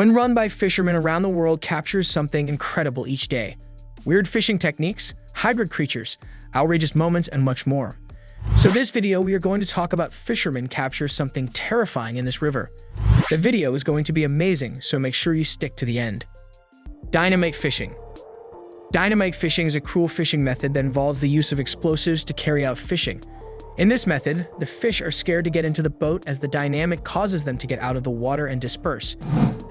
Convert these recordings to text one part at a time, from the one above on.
when run by fishermen around the world, captures something incredible each day. Weird fishing techniques, hybrid creatures, outrageous moments, and much more. So this video, we are going to talk about fishermen capture something terrifying in this river. The video is going to be amazing, so make sure you stick to the end. Dynamite fishing. Dynamite fishing is a cruel fishing method that involves the use of explosives to carry out fishing. In this method, the fish are scared to get into the boat as the dynamite causes them to get out of the water and disperse.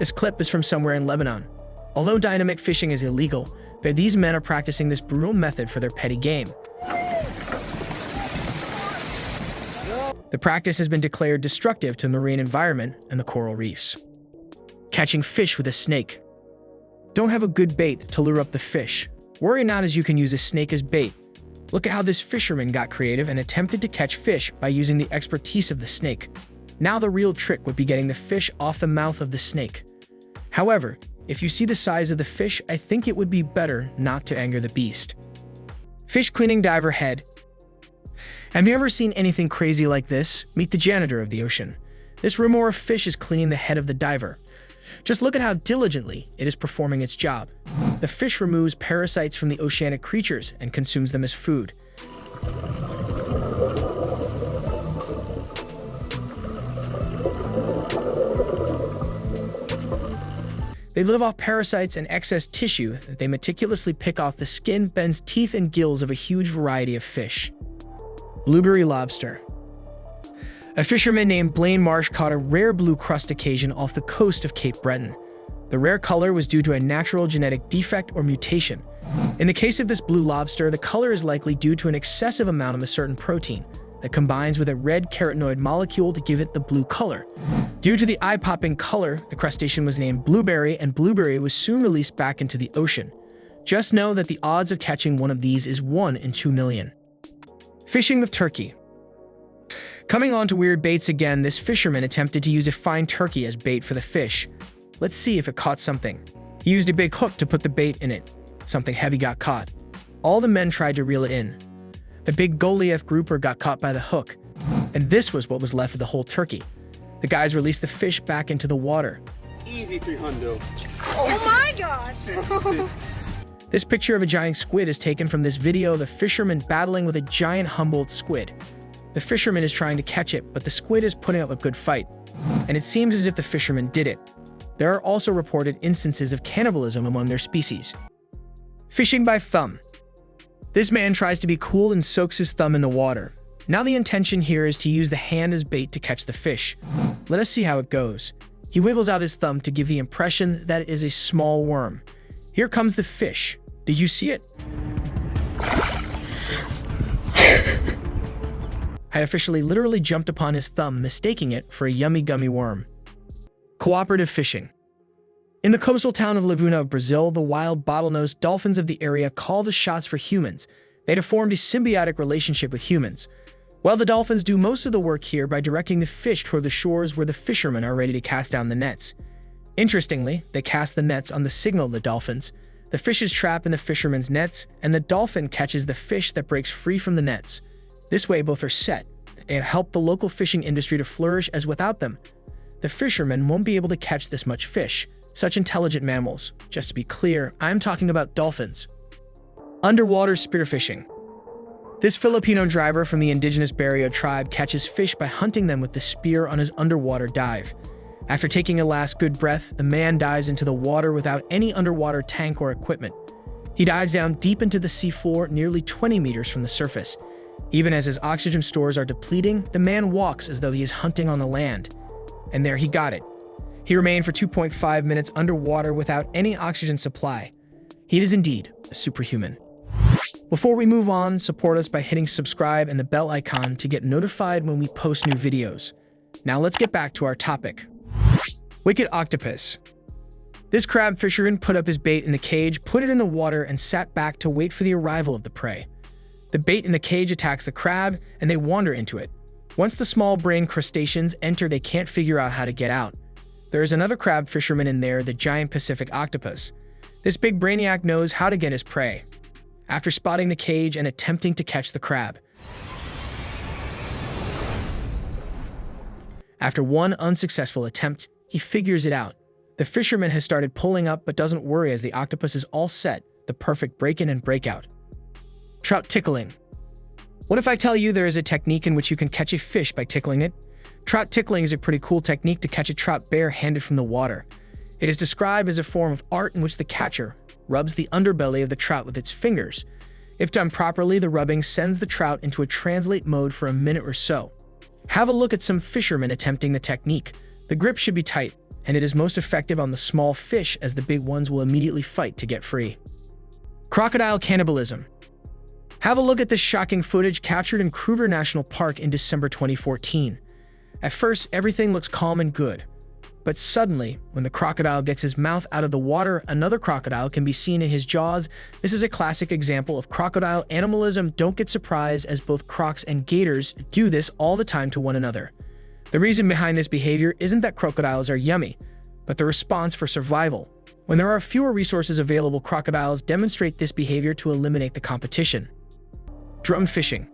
This clip is from somewhere in Lebanon. Although dynamite fishing is illegal, these men are practicing this brutal method for their petty game. The practice has been declared destructive to the marine environment and the coral reefs. Catching fish with a snake. Don't have a good bait to lure up the fish. Worry not, as you can use a snake as bait. Look at how this fisherman got creative and attempted to catch fish by using the expertise of the snake. Now the real trick would be getting the fish off the mouth of the snake. However, if you see the size of the fish, I think it would be better not to anger the beast. Fish cleaning diver head. Have you ever seen anything crazy like this? Meet the janitor of the ocean. This remora fish is cleaning the head of the diver. Just look at how diligently it is performing its job. The fish removes parasites from the oceanic creatures and consumes them as food. They live off parasites and excess tissue that they meticulously pick off the skin, bends, teeth, and gills of a huge variety of fish. Blueberry lobster. A fisherman named Blaine Marsh caught a rare blue crustacean off the coast of Cape Breton. The rare color was due to a natural genetic defect or mutation. In the case of this blue lobster, the color is likely due to an excessive amount of a certain protein that combines with a red carotenoid molecule to give it the blue color. Due to the eye-popping color, the crustacean was named Blueberry, and Blueberry was soon released back into the ocean. Just know that the odds of catching one of these is 1 in 2 million. Fishing with turkey. Coming on to weird baits again, this fisherman attempted to use a fine turkey as bait for the fish. Let's see if it caught something. He used a big hook to put the bait in it. Something heavy got caught. All the men tried to reel it in. The big Goliath grouper got caught by the hook, and this was what was left of the whole turkey. The guys released the fish back into the water. Easy 300. Oh my gosh! This picture of a giant squid is taken from this video of a fisherman battling with a giant Humboldt squid. The fisherman is trying to catch it, but the squid is putting up a good fight, and it seems as if the fisherman did it. There are also reported instances of cannibalism among their species. Fishing by thumb. This man tries to be cool and soaks his thumb in the water. Now the intention here is to use the hand as bait to catch the fish. Let us see how it goes. He wiggles out his thumb to give the impression that it is a small worm. Here comes the fish. Did you see it? I officially literally jumped upon his thumb, mistaking it for a yummy gummy worm. Cooperative fishing. In the coastal town of Laguna of Brazil, the wild bottlenose dolphins of the area call the shots for humans. They have formed a symbiotic relationship with humans. Well, the dolphins do most of the work here by directing the fish toward the shores where the fishermen are ready to cast down the nets. Interestingly, they cast the nets on the signal of the dolphins. The fish is trapped in the fisherman's nets, and the dolphin catches the fish that breaks free from the nets. This way, both are set. They have helped the local fishing industry to flourish, as without them, the fishermen won't be able to catch this much fish. Such intelligent mammals. Just to be clear, I'm talking about dolphins. Underwater spearfishing. This Filipino driver from the indigenous Barrio tribe catches fish by hunting them with the spear on his underwater dive. After taking a last good breath, the man dives into the water without any underwater tank or equipment. He dives down deep into the seafloor, nearly 20 meters from the surface. Even as his oxygen stores are depleting, the man walks as though he is hunting on the land. And there he got it. He remained for 2.5 minutes underwater without any oxygen supply. He is indeed a superhuman. Before we move on, support us by hitting subscribe and the bell icon to get notified when we post new videos. Now let's get back to our topic. Wicked octopus. This crab fisherman put up his bait in the cage, put it in the water, and sat back to wait for the arrival of the prey. The bait in the cage attacks the crab, and they wander into it. Once the small-brained crustaceans enter, they can't figure out how to get out. There is another crab fisherman in there, the giant Pacific octopus. This big brainiac knows how to get his prey. After spotting the cage and attempting to catch the crab. After one unsuccessful attempt, he figures it out. The fisherman has started pulling up but doesn't worry as the octopus is all set, the perfect break-in and breakout. Trout tickling. What if I tell you there is a technique in which you can catch a fish by tickling it? Trout tickling is a pretty cool technique to catch a trout bare-handed from the water. It is described as a form of art in which the catcher rubs the underbelly of the trout with its fingers. If done properly, the rubbing sends the trout into a translate mode for a minute or so. Have a look at some fishermen attempting the technique. The grip should be tight, and it is most effective on the small fish as the big ones will immediately fight to get free. Crocodile cannibalism. Have a look at this shocking footage captured in Kruger National Park in December 2014. At first, everything looks calm and good. But suddenly, when the crocodile gets his mouth out of the water, another crocodile can be seen in his jaws. This is a classic example of crocodile animalism. Don't get surprised, as both crocs and gators do this all the time to one another. The reason behind this behavior isn't that crocodiles are yummy, but the response for survival. When there are fewer resources available, crocodiles demonstrate this behavior to eliminate the competition. Drone fishing.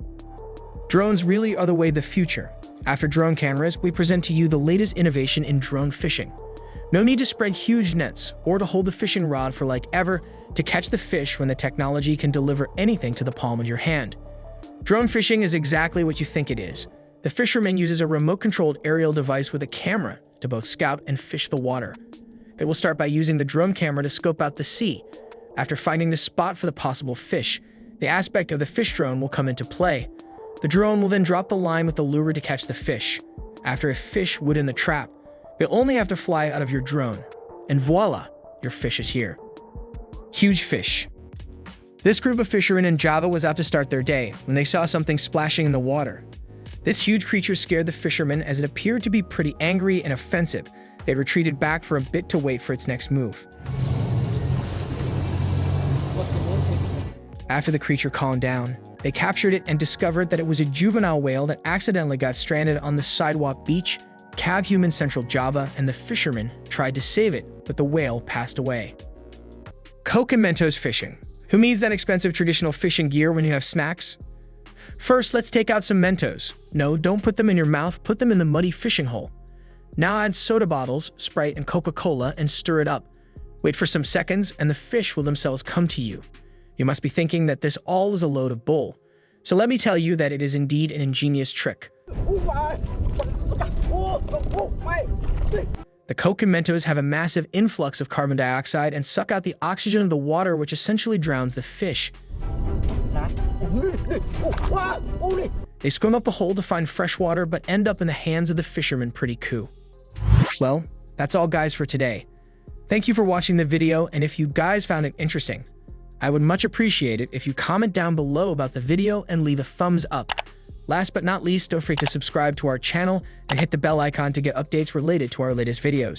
Drones really are the way of the future. After drone cameras, we present to you the latest innovation in drone fishing. No need to spread huge nets or to hold the fishing rod for like ever to catch the fish when the technology can deliver anything to the palm of your hand. Drone fishing is exactly what you think it is. The fisherman uses a remote-controlled aerial device with a camera to both scout and fish the water. They will start by using the drone camera to scope out the sea. After finding the spot for the possible fish, the aspect of the fish drone will come into play. The drone will then drop the line with the lure to catch the fish. After a fish would in the trap, you'll only have to fly out of your drone, and voila, your fish is here. Huge fish. This group of fishermen in Java was out to start their day when they saw something splashing in the water. This huge creature scared the fishermen as it appeared to be pretty angry and offensive. They retreated back for a bit to wait for its next move. After the creature calmed down, they captured it and discovered that it was a juvenile whale that accidentally got stranded on the sidewalk beach, Cab Human Central Java, and the fishermen tried to save it, but the whale passed away. Coke and Mentos fishing. Who needs that expensive traditional fishing gear when you have snacks? First, let's take out some Mentos. No, don't put them in your mouth, put them in the muddy fishing hole. Now add soda bottles, Sprite, and Coca-Cola and stir it up. Wait for some seconds and the fish will themselves come to you. You must be thinking that this all is a load of bull. So let me tell you that it is indeed an ingenious trick. The Coke and Mentos have a massive influx of carbon dioxide and suck out the oxygen of the water, which essentially drowns the fish. They swim up the hole to find fresh water, but end up in the hands of the fishermen. Pretty cool. Well, that's all guys for today. Thank you for watching the video, and if you guys found it interesting, I would much appreciate it if you comment down below about the video and leave a thumbs up. Last but not least, don't forget to subscribe to our channel and hit the bell icon to get updates related to our latest videos.